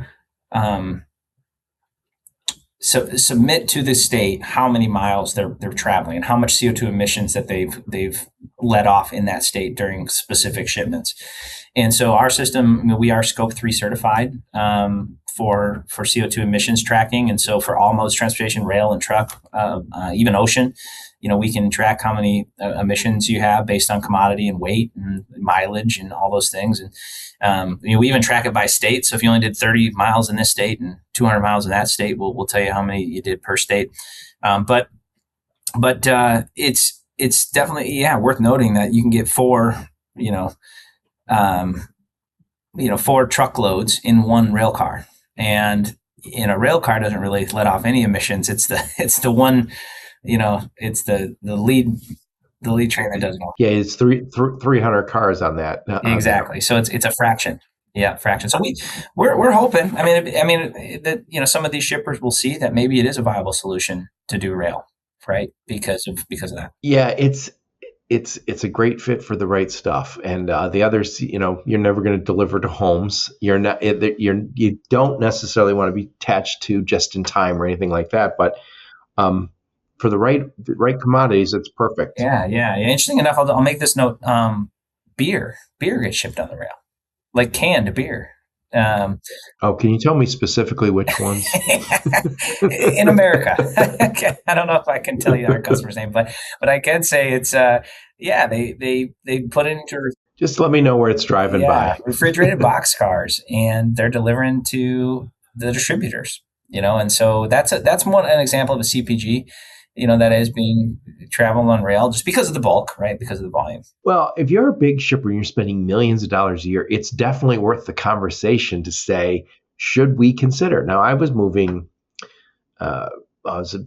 submit to the state how many miles they're traveling and how much CO2 emissions that they've let off in that state during specific shipments. And so our system, we are Scope 3 certified for CO2 emissions tracking. And so for all modes of transportation, rail and truck, even ocean, we can track how many emissions you have based on commodity and weight and mileage and all those things. And we even track it by state. So if you only did 30 miles in this state and 200 miles in that state, we'll tell you how many you did per state. But it's definitely worth noting that you can get four truckloads in one rail car, and a rail car doesn't really let off any emissions. It's the one, it's the lead train that does it all. Yeah, it's 300 cars on that. Exactly. So it's a fraction. Yeah, fraction. So we're hoping. That some of these shippers will see that maybe it is a viable solution to do rail, right? Because of that. Yeah, it's a great fit for the right stuff, and the others, you're never going to deliver to homes. You don't necessarily want to be attached to just in time or anything like that, but for the right commodities, it's perfect. Yeah. Interesting enough, I'll make this note. Beer gets shipped on the rail, like canned beer. Can you tell me specifically which ones? In America? I don't know if I can tell you our customer's name, but I can say it's they put it into just let me know where it's driving by. Refrigerated boxcars, and they're delivering to the distributors. And so that's an example of a CPG. That is being traveled on rail just because of the bulk, right? Because of the volume. Well, if you're a big shipper and you're spending millions of dollars a year, it's definitely worth the conversation to say, should we consider? Now, I was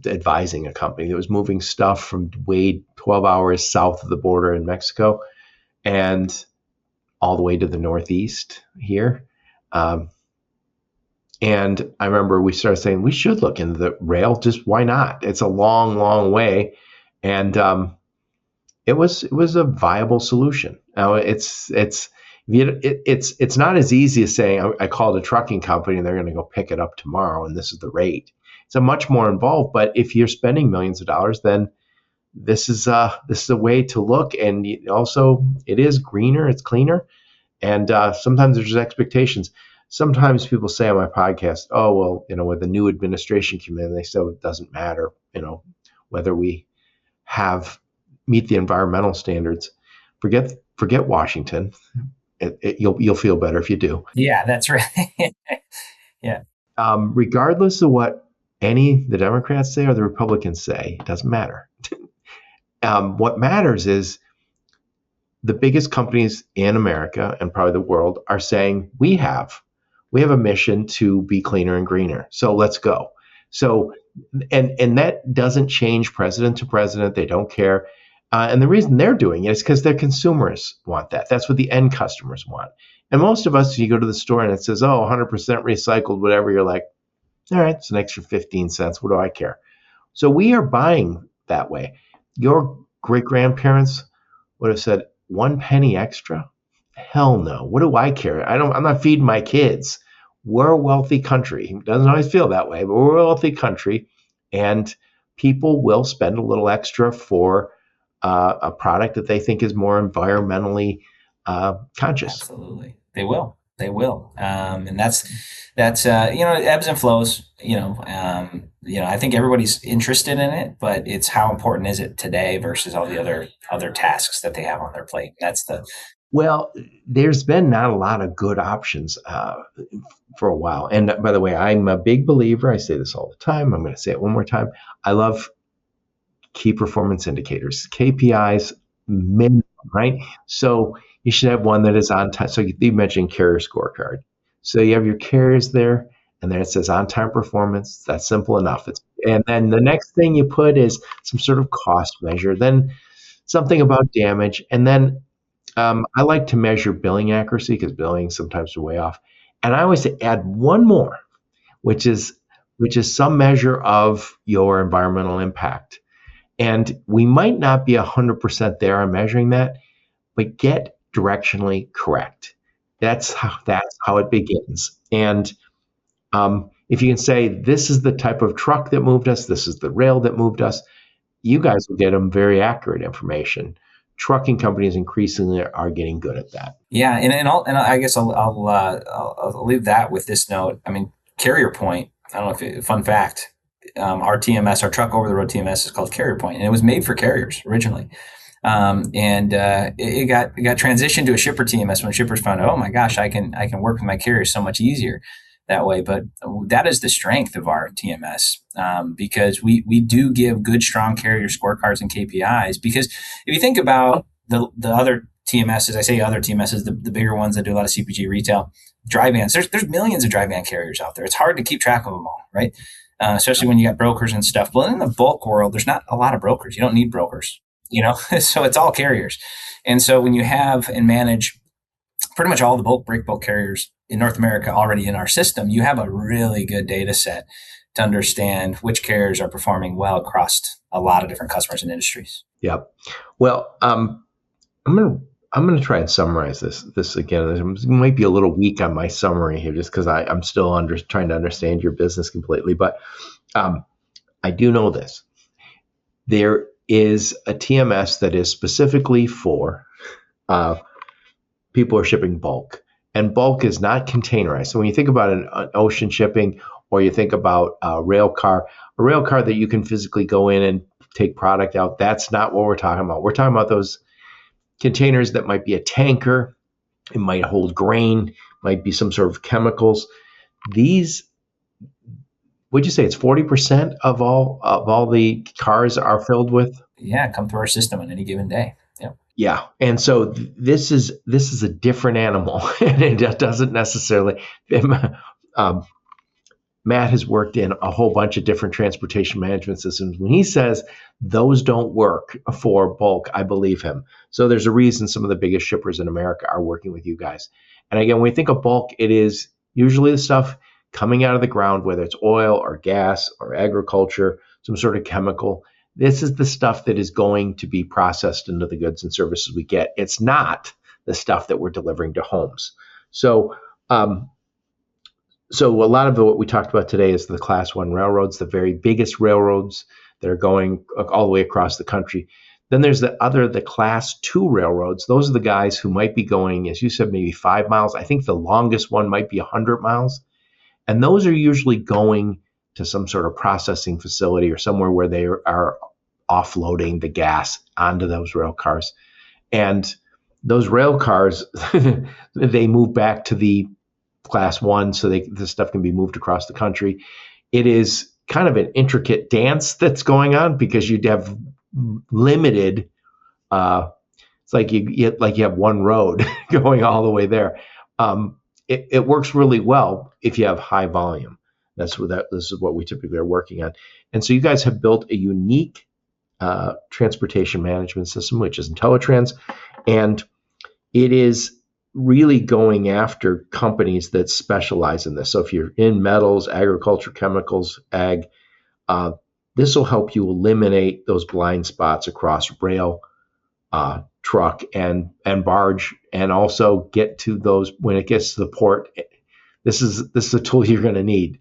advising a company that was moving stuff from way 12 hours south of the border in Mexico and all the way to the Northeast here. And I remember we started saying we should look into the rail. Just why not? It's a long, long way, and it was a viable solution. Now it's not as easy as saying I called a trucking company and they're going to go pick it up tomorrow and this is the rate. It's a much more involved. But if you're spending millions of dollars, then this is a way to look, and also it is greener, it's cleaner, and sometimes there's expectations. Sometimes people say on my podcast, "Oh well, with the new administration came in, they said it doesn't matter, whether we have meet the environmental standards. Forget Washington. You'll feel better if you do." Yeah, that's right. Yeah, Regardless of what the Democrats say or the Republicans say, it doesn't matter. What matters is the biggest companies in America and probably the world are saying we have a mission to be cleaner and greener. So let's go. So and that doesn't change president to president. They don't care. And the reason they're doing it is because their consumers want that. That's what the end customers want. And most of us, you go to the store and it says, "Oh, 100% recycled," whatever. You're like, all right, it's an extra 15 cents. What do I care? So we are buying that way. Your great grandparents would have said, 1 penny extra? Hell no. What do I care? I'm not feeding my kids. We're a wealthy country. It doesn't always feel that way, but we're a wealthy country, and people will spend a little extra for a product that they think is more environmentally conscious. absolutely. They will. They will. And that's it ebbs and flows. I think everybody's interested in it, but it's how important is it today versus all the other tasks that they have on their plate. That's the Well, there's been not a lot of good options for a while. And by the way, I'm a big believer. I say this all the time. I'm going to say it one more time. I love key performance indicators, KPIs, minimum, right? So you should have one that is on time. So you mentioned carrier scorecard. So you have your carriers there, and then it says on time performance. That's simple enough. And then the next thing you put is some sort of cost measure, then something about damage, and then I like to measure billing accuracy because billing sometimes is way off. And I always add one more, which is some measure of your environmental impact. And we might not be 100% there on measuring that, but get directionally correct. That's how it begins. And if you can say, this is the type of truck that moved us, this is the rail that moved us, you guys will get them very accurate information. Trucking companies increasingly are getting good at that. Yeah, and I guess I'll leave that with this note. I mean, Carrier Point. I don't know if fun fact. Our TMS, our truck over the road TMS, is called Carrier Point, and it was made for carriers originally. It got transitioned to a shipper TMS when shippers found out, oh my gosh, I can work with my carriers so much easier that way. But that is the strength of our TMS, because we do give good, strong carrier scorecards and KPIs. Because if you think about the other TMSs, I say other TMSs, the bigger ones that do a lot of CPG retail, dry vans, there's millions of dry van carriers out there. It's hard to keep track of them all, right? Especially when you got brokers and stuff. But in the bulk world, there's not a lot of brokers. You don't need brokers, so it's all carriers. And so when you have and manage pretty much all the break bulk carriers in North America already in our system, you have a really good data set to understand which carriers are performing well across a lot of different customers and industries. Yep. Well, I'm gonna try and summarize this again. It might be a little weak on my summary here, just because I'm still trying to understand your business completely. But I do know this: there is a TMS that is specifically for people who are shipping bulk, and bulk is not containerized. So when you think about an ocean shipping, or you think about a rail car that you can physically go in and take product out, that's not what we're talking about. We're talking about those containers that might be a tanker, it might hold grain, might be some sort of chemicals. These, would you say it's 40% of all the cars are filled with? Yeah, come through our system on any given day. Yep. Yeah, and so this is a different animal, and it doesn't necessarily. Matt has worked in a whole bunch of different transportation management systems. When he says those don't work for bulk, I believe him. So there's a reason some of the biggest shippers in America are working with you guys. And again, when we think of bulk, it is usually the stuff coming out of the ground, whether it's oil or gas or agriculture, some sort of chemical. This is the stuff that is going to be processed into the goods and services we get. It's not the stuff that we're delivering to homes. So a lot of what we talked about today is the Class 1 railroads, the very biggest railroads that are going all the way across the country. Then there's the class 2 railroads. Those are the guys who might be going, as you said, maybe 5 miles. I think the longest one might be 100 miles. And those are usually going to some sort of processing facility or somewhere where they are offloading the gas onto those rail cars. And those rail cars, they move back to the class 1 so this stuff can be moved across the country. It is kind of an intricate dance that's going on because you'd have limited, it's like you have one road going all the way there. It works really well if you have high volume. This is what we typically are working on. And so you guys have built a unique transportation management system, which is IntelliTrans, and it is really going after companies that specialize in this. So if you're in metals, agriculture, chemicals, ag, this will help you eliminate those blind spots across rail, truck, and barge, and also get to those when it gets to the port. This is a tool you're going to need.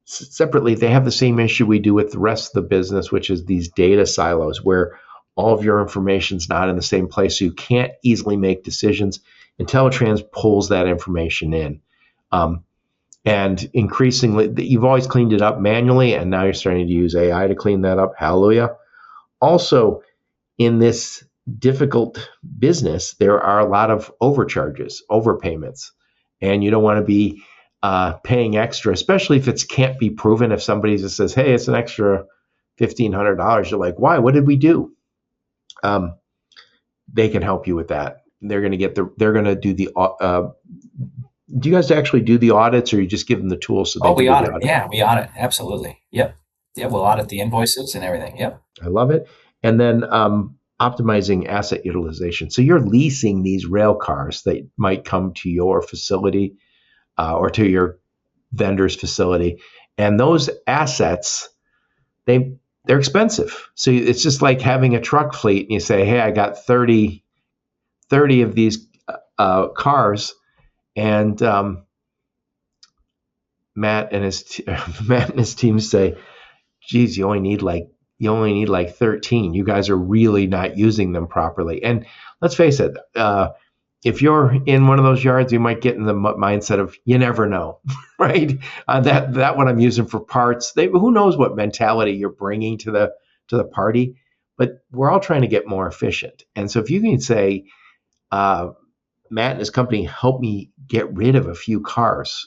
Separately, they have the same issue we do with the rest of the business, which is these data silos where all of your information is not in the same place, so you can't easily make decisions. IntelliTrans pulls that information in. And increasingly, you've always cleaned it up manually, and now you're starting to use AI to clean that up. Hallelujah. Also, in this difficult business, there are a lot of overcharges, overpayments, and you don't want to be paying extra, especially if it can't be proven. If somebody just says, hey, it's an extra $1,500, you're like, why? What did we do? They can help you with that. They're going to do the, do you guys actually do the audits, or you just give them the tools so they can we do audit. the audit? Yeah, we audit. Absolutely. Yep. Yeah, we'll audit the invoices and everything. Yep. I love it. And then optimizing asset utilization. So you're leasing these rail cars that might come to your facility or to your vendor's facility. And those assets, they're expensive. So it's just like having a truck fleet, and you say, hey, I got 30 of these cars, and Matt and his team say, geez, you only need like 13. You guys are really not using them properly. And let's face it, if you're in one of those yards, you might get in the mindset of, you never know, right? That what I'm using for parts. Who knows what mentality you're bringing to the party? But we're all trying to get more efficient. And so if you can say, Matt and his company help me get rid of a few cars,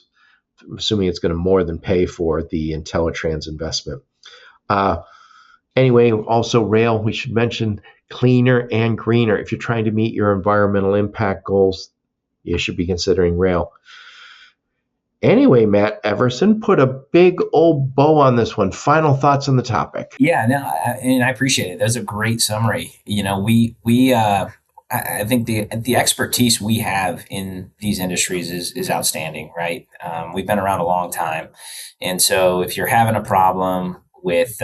I'm assuming it's going to more than pay for the IntelliTrans investment. Anyway, also rail, we should mention cleaner and greener. If you're trying to meet your environmental impact goals, you should be considering rail. Anyway, Matt Everson, put a big old bow on this one. Final thoughts on the topic. Yeah, no, and I appreciate it. That's a great summary. You know, I think the expertise we have in these industries is outstanding, right? We've been around a long time. And so if you're having a problem with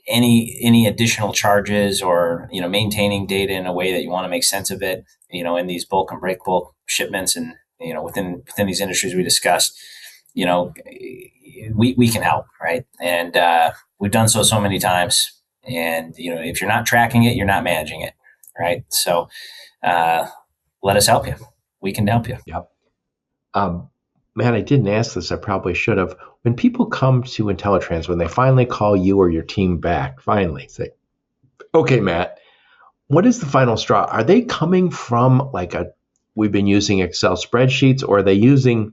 any additional charges, or maintaining data in a way that you want to make sense of it, in these bulk and break bulk shipments, and within these industries we discussed, we can help, right? And we've done so many times. And if you're not tracking it, you're not managing it, right? So let us help you. We can help you. Yep. Man, I didn't ask this. I probably should have. When people come to IntelliTrans, when they finally call you or your team back, finally say, okay, Matt, what is the final straw? Are they coming from we've been using Excel spreadsheets, or are they using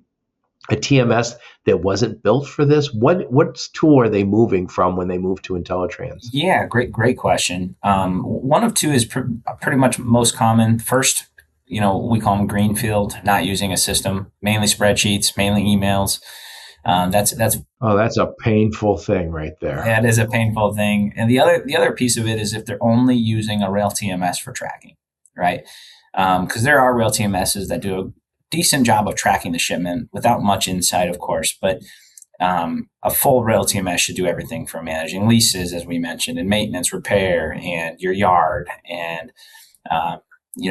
a TMS that wasn't built for this? What tool are they moving from when they move to IntelliTrans? Yeah, great question. One of two is pretty much most common. First, we call them greenfield, not using a system, mainly spreadsheets, mainly emails. That's a painful thing right there. That is a painful thing. And the other piece of it is if they're only using a rail TMS for tracking, right? Because there are rail TMSs that do a decent job of tracking the shipment without much insight, of course, but a full rail TMS should do everything from managing leases, as we mentioned, and maintenance, repair, and your yard, and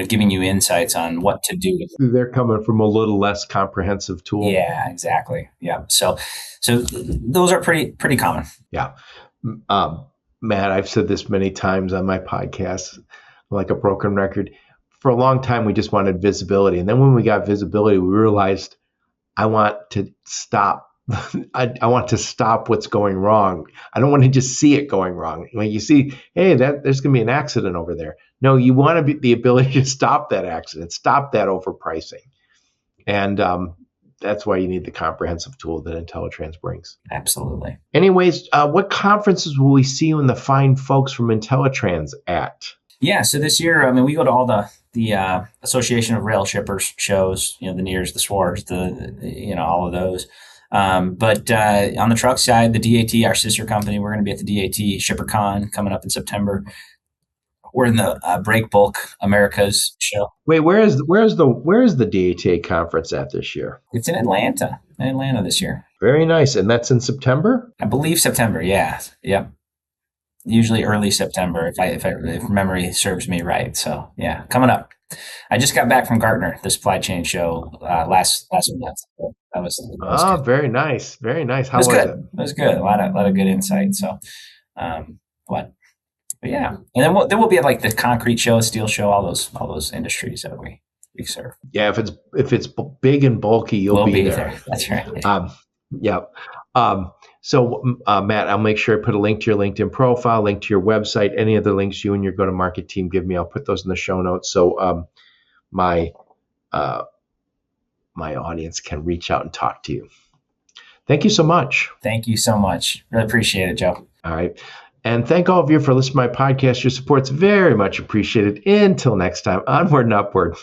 giving you insights on what to do. They're coming from a little less comprehensive tool. Yeah, exactly. Yeah. So those are pretty common. Yeah. Matt, I've said this many times on my podcast, like a broken record. For a long time, we just wanted visibility. And then when we got visibility, we realized I want to stop. I want to stop what's going wrong. I don't want to just see it going wrong. When you see, hey, there's going to be an accident over there. No, you want the ability to stop that accident, stop that overpricing. And that's why you need the comprehensive tool that IntelliTrans brings. Absolutely. Anyways, what conferences will we see you and the fine folks from IntelliTrans at? Yeah, so this year, we go to all the Association of Rail Shippers shows, the NEARS, the SWARs, all of those. But on the truck side, the DAT, our sister company, we're going to be at the DAT ShipperCon coming up in September. We're in the Break Bulk Americas show. Wait, where is the DATA conference at this year? It's in Atlanta this year. Very nice, and that's in September? I believe September. Yeah, yep. Usually early September, if memory serves me right. So yeah, coming up. I just got back from Gartner, the supply chain show, last month. That was good. Very nice, very nice. How was it? It was good. A lot of good insight. So, but yeah, and then we'll be at like the concrete show, steel show, all those industries that we serve. Yeah, if it's big and bulky, we'll be there. That's right. Yeah. So Matt, I'll make sure I put a link to your LinkedIn profile, link to your website, any other links you and your go-to-market team give me. I'll put those in the show notes so my audience can reach out and talk to you. Thank you so much. Thank you so much. Really appreciate it, Joe. All right. And thank all of you for listening to my podcast. Your support's very much appreciated. Until next time, onward and upward.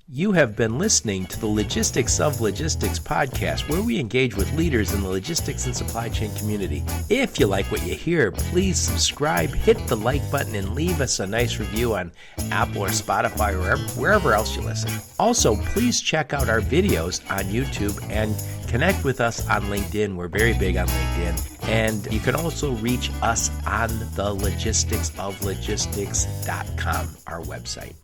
You have been listening to the Logistics of Logistics podcast, where we engage with leaders in the logistics and supply chain community. If you like what you hear, please subscribe, hit the like button, and leave us a nice review on Apple or Spotify or wherever else you listen. Also, please check out our videos on YouTube and connect with us on LinkedIn. We're very big on LinkedIn. And you can also reach us on the logisticsoflogistics.com, our website.